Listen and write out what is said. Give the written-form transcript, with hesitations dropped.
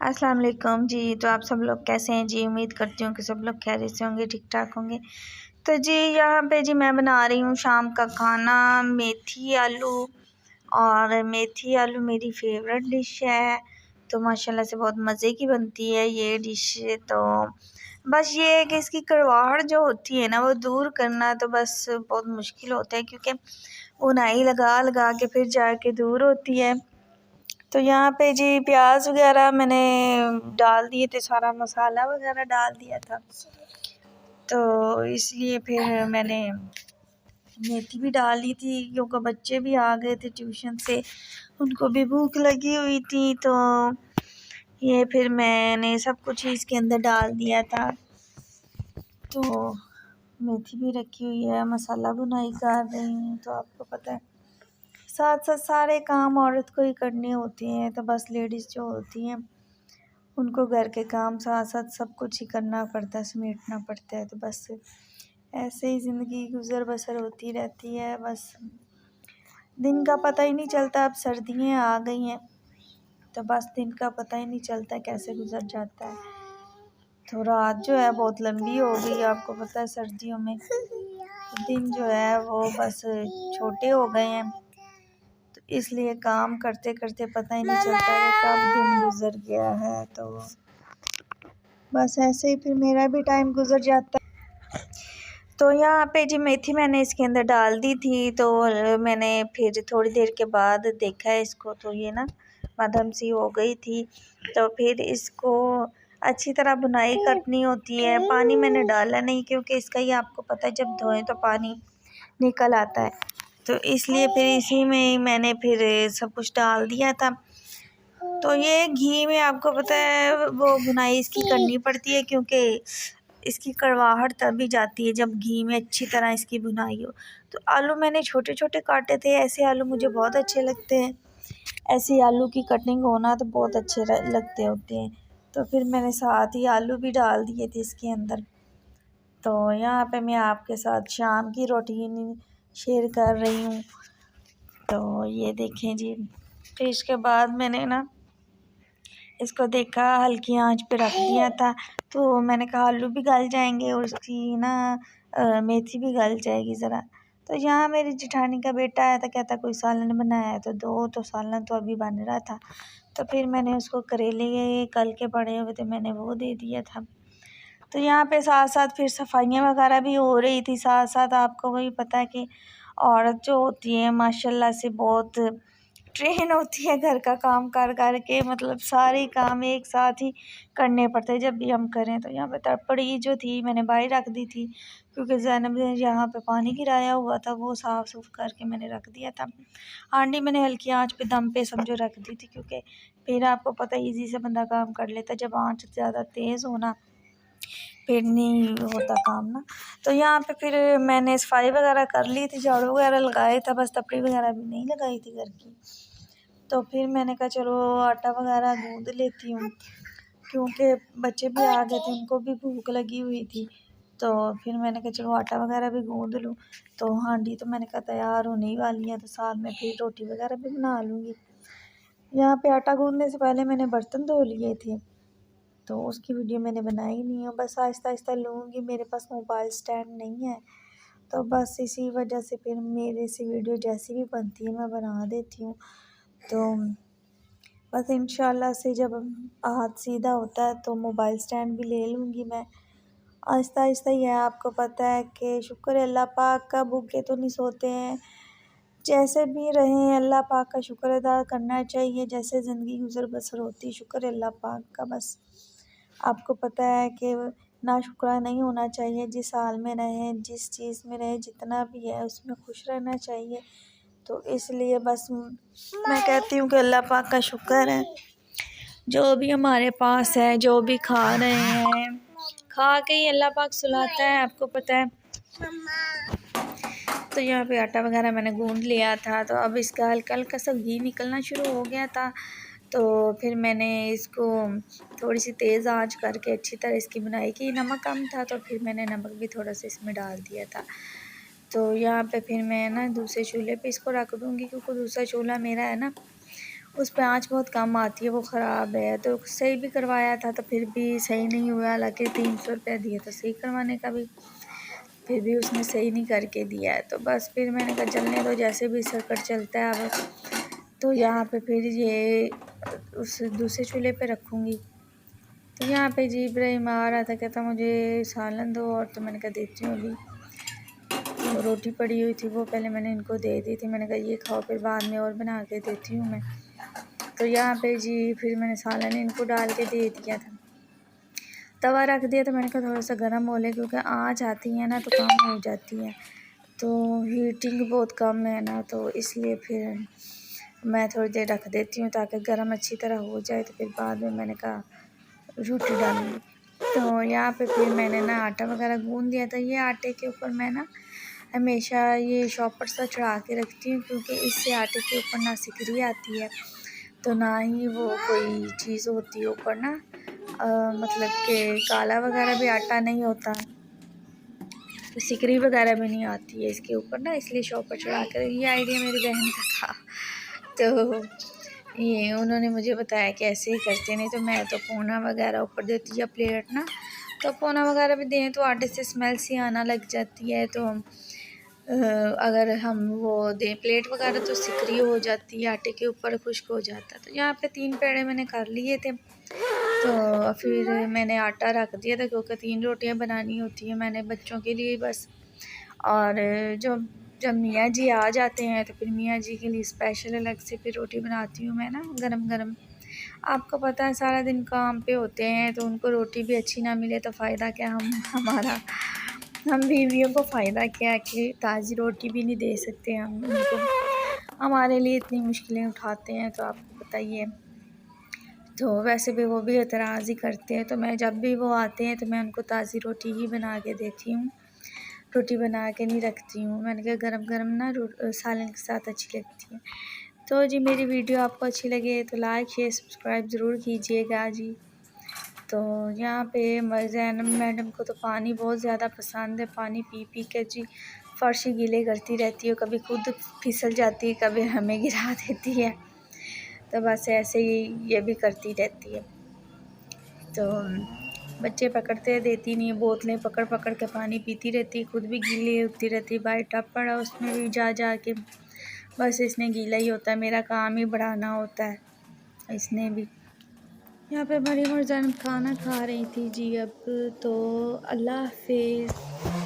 अस्सलाम वालेकुम जी। तो आप सब लोग कैसे हैं जी? उम्मीद करती हूँ कि सब लोग खैरियत से होंगे, ठीक ठाक होंगे। तो जी यहाँ पे जी मैं बना रही हूँ शाम का खाना, मेथी आलू। और मेथी आलू मेरी फेवरेट डिश है, तो माशाल्लाह से बहुत मज़े की बनती है ये डिश। तो बस ये है कि इसकी कड़वाहट जो होती है ना, वो दूर करना तो बस बहुत मुश्किल होता है, क्योंकि उनाई लगा लगा के फिर जाके दूर होती है। तो यहाँ पे जी प्याज वगैरह मैंने डाल दिए थे, सारा मसाला वगैरह डाल दिया था, तो इसलिए फिर मैंने मेथी भी डाली थी, क्योंकि बच्चे भी आ गए थे ट्यूशन से, उनको भी भूख लगी हुई थी। तो ये फिर मैंने सब कुछ इसके अंदर डाल दिया था। तो मेथी भी रखी हुई है, मसाला भुनाई कर रही हूँ। तो आपको पता है साथ साथ सारे काम औरत को ही करने होते हैं, तो बस लेडीज़ जो होती हैं उनको घर के काम साथ साथ सब कुछ ही करना पड़ता है, समेटना पड़ता है। तो बस ऐसे ही ज़िंदगी गुज़र बसर होती रहती है। बस दिन का पता ही नहीं चलता। अब सर्दियाँ आ गई हैं तो बस दिन का पता ही नहीं चलता कैसे गुज़र जाता है। तो रात जो है बहुत लंबी हो गई, आपको पता है सर्दियों में तो दिन जो है वो बस छोटे हो गए हैं, तो इसलिए काम करते करते पता ही नहीं चलता कि कब दिन गुज़र गया है। तो बस ऐसे ही फिर मेरा भी टाइम गुज़र जाता है। तो यहाँ पे जी मेथी मैंने इसके अंदर डाल दी थी, तो मैंने फिर थोड़ी देर के बाद देखा है इसको, तो ये ना मध्यम सी हो गई थी। तो फिर इसको अच्छी तरह भुनाई करनी होती है। पानी मैंने डाला नहीं, क्योंकि इसका ही आपको पता है जब धोएं तो पानी निकल आता है, तो इसलिए फिर इसी में ही मैंने फिर सब कुछ डाल दिया था। तो ये घी में आपको पता है वो भुनाई इसकी करनी पड़ती है, क्योंकि इसकी कड़वाहट तभी जाती है जब घी में अच्छी तरह इसकी भुनाई हो। तो आलू मैंने छोटे छोटे काटे थे, ऐसे आलू मुझे बहुत अच्छे लगते हैं, ऐसी आलू की कटिंग होना तो बहुत अच्छे लगते होते हैं। तो फिर मैंने साथ ही आलू भी डाल दिए थे इसके अंदर। तो यहाँ पे मैं आपके साथ शाम की रूटीन शेयर कर रही हूँ। तो ये देखें जी, फिर इसके बाद मैंने ना इसको देखा, हल्की आंच पे रख दिया था। तो मैंने कहा आलू भी गल जाएंगे और उसकी ना मेथी भी गल जाएगी ज़रा। तो यहाँ मेरी जेठानी का बेटा आया था, कहता कोई सालन बनाया है, तो दो तो सालन तो अभी बन रहा था। तो फिर मैंने उसको करेले कल के पड़े हुए थे, मैंने वो दे दिया था। तो यहाँ पे साथ साथ फिर सफाइयाँ वगैरह भी हो रही थी। साथ साथ आपको वही पता है कि औरत जो होती है माशाल्लाह से बहुत ट्रेन होती है घर का काम कर कर के, मतलब सारे काम एक साथ ही करने पड़ते हैं जब भी हम करें। तो यहाँ पे तड़पड़ी जो थी मैंने बाहर रख दी थी, क्योंकि ज़ैनब ने यहाँ पे पानी गिराया हुआ था, वो साफ़ सूफ करके मैंने रख दिया था। हांडी मैंने हल्की आंच पे दम पे समझो रख दी थी, क्योंकि फिर आपको पता है ईज़ी से बंदा काम कर लेता, जब आंच ज़्यादा तेज़ होना फिर नहीं होता काम ना। तो यहाँ पे फिर मैंने सफाई वगैरह कर ली थी, झाड़ू वगैरह लगाया था, बस तपड़ी वगैरह भी नहीं लगाई थी घर की। तो फिर मैंने कहा चलो आटा वगैरह गूँध लेती हूँ, क्योंकि बच्चे भी आ गए थे, उनको भी भूख लगी हुई थी। तो फिर मैंने कहा चलो आटा वगैरह भी गूँध लूँ। तो हांडी तो मैंने कहा तैयार होने ही वाली है, तो साथ में फिर रोटी वगैरह भी बना लूँगी। यहाँ पे आटा गूँधने से पहले मैंने बर्तन धो लिए थे, तो उसकी वीडियो मैंने बनाई नहीं है। बस आहिस्ता आहिस्ता लूँगी, मेरे पास मोबाइल स्टैंड नहीं है, तो बस इसी वजह से फिर मेरे से वीडियो जैसी भी बनती है मैं बना देती हूँ। तो बस इंशाल्लाह से जब हाथ सीधा होता है तो मोबाइल स्टैंड भी ले लूँगी मैं। आहिस्ता आहिस्ता ही है, आपको पता है कि शुक्र है अल्लाह पाक का, भूखे तो नहीं सोते हैं। जैसे भी रहें अल्लाह पाक का शुक्र अदा करना चाहिए, जैसे ज़िंदगी गुज़र बसर होती है शुक्र अल्लाह पाक का। बस आपको पता है कि नाशुक्रा नहीं होना चाहिए, जिस हाल में रहें, जिस चीज़ में रहें, जितना भी है उसमें खुश रहना चाहिए। तो इसलिए बस मैं कहती हूँ कि अल्लाह पाक का शुक्र है, जो भी हमारे पास है, जो भी खा रहे हैं, खा के ही अल्लाह पाक सुलाता है, आपको पता है। तो यहाँ पे आटा वगैरह मैंने गूँध लिया था, तो अब इसका हल्का हल्का सा घी निकलना शुरू हो गया था। तो फिर मैंने इसको थोड़ी सी तेज़ आंच करके अच्छी तरह इसकी बुनाई की। नमक कम था तो फिर मैंने नमक भी थोड़ा सा इसमें डाल दिया था। तो यहाँ पे फिर मैं ना दूसरे चूल्हे पे इसको रख दूँगी, क्योंकि दूसरा चूल्हा मेरा है ना उस पे आँच बहुत कम आती है, वो ख़राब है। तो सही भी करवाया था तो फिर भी सही नहीं हुआ, हालाँकि 300 रुपया दिए तो सही करवाने का भी, फिर भी उसने सही नहीं करके दिया है। तो बस फिर मैंने कहा चलने दो, जैसे भी सर्किट चलता है अब। तो यहाँ पे फिर ये उस दूसरे चूल्हे पे रखूँगी। तो यहाँ पे जी इब्राहिम आ रहा था, कहता मुझे सालन दो, और तो मैंने कहा देती हूँ अभी। तो रोटी पड़ी हुई थी, वो पहले मैंने इनको दे दी थी, मैंने कहा ये खाओ, फिर बाद में और बना के देती हूँ मैं। तो यहाँ पे जी फिर मैंने सालन इनको डाल के दे दिया था। तवा रख दिया, तो मैंने कहा थोड़ा सा गर्म हो ले, क्योंकि आँच आती है ना तो कम हो जाती है, तो हीटिंग बहुत कम है ना, तो इसलिए फिर मैं थोड़ी देर रख देती हूँ ताकि गर्म अच्छी तरह हो जाए। तो फिर बाद में मैंने कहा रोटी डालूँगी। तो यहाँ पे फिर मैंने ना आटा वगैरह गूँध दिया था। ये आटे के ऊपर मैं ना हमेशा ये शॉपर सा चढ़ा के रखती हूँ, क्योंकि इससे आटे के ऊपर ना सिकरी आती है, तो ना ही वो कोई चीज़ होती है ऊपर ना, मतलब कि काला वगैरह भी आटा नहीं होता, तो सिकरी वगैरह भी नहीं आती है इसके ऊपर ना, इसलिए शॉपर चढ़ा कर। ये आइडिया मेरी बहन का था, तो ये उन्होंने मुझे बताया कि ऐसे ही करते, नहीं तो मैं तो पोना वगैरह ऊपर देती या प्लेट ना, तो पोना वगैरह भी दें तो आटे से स्मेल सी आना लग जाती है। तो अगर हम वो दें प्लेट वगैरह तो सिकरी हो जाती है, आटे के ऊपर खुश्क हो जाता है। तो यहाँ पे 3 पेड़े मैंने कर लिए थे, तो फिर मैंने आटा रख दिया था, क्योंकि 3 रोटियाँ बनानी होती है मैंने बच्चों के लिए बस। और जब मियाँ जी आ जाते हैं तो फिर मियाँ जी के लिए स्पेशल अलग से फिर रोटी बनाती हूँ मैं ना, गरम गरम। आपको पता है सारा दिन काम पे होते हैं, तो उनको रोटी भी अच्छी ना मिले तो फ़ायदा क्या हम बीवियों को फ़ायदा क्या कि ताज़ी रोटी भी नहीं दे सकते हम उनको, हमारे लिए इतनी मुश्किलें उठाते हैं, तो आपको बताइए। तो वैसे भी वो भी एतराज़ ही करते हैं, तो मैं जब भी वो आते हैं तो मैं उनको ताज़ी रोटी ही बना के देती हूँ, रोटी बना के नहीं रखती हूँ। मैंने कहा गरम गरम ना सालन के साथ अच्छी लगती है। तो जी मेरी वीडियो आपको अच्छी लगे तो लाइक शेयर सब्सक्राइब ज़रूर कीजिएगा जी। तो यहाँ पे ज़ैनब मैडम को तो पानी बहुत ज़्यादा पसंद है, पानी पी पी के जी फर्श गीले करती रहती है, कभी खुद फिसल जाती है, कभी हमें गिरा देती है, तो बस ऐसे ही ये भी करती रहती है। तो बच्चे पकड़ते देती नहीं, बोतलें पकड़ पकड़ के पानी पीती रहती, खुद भी गीली होती रहती, बाहर टब पड़ा उसमें भी जा जा के बस इसने गीला ही होता है, मेरा काम ही बढ़ाना होता है इसने भी। यहाँ पे हमारी मरजान खाना खा रही थी जी अब। तो अल्लाह हाफिज़।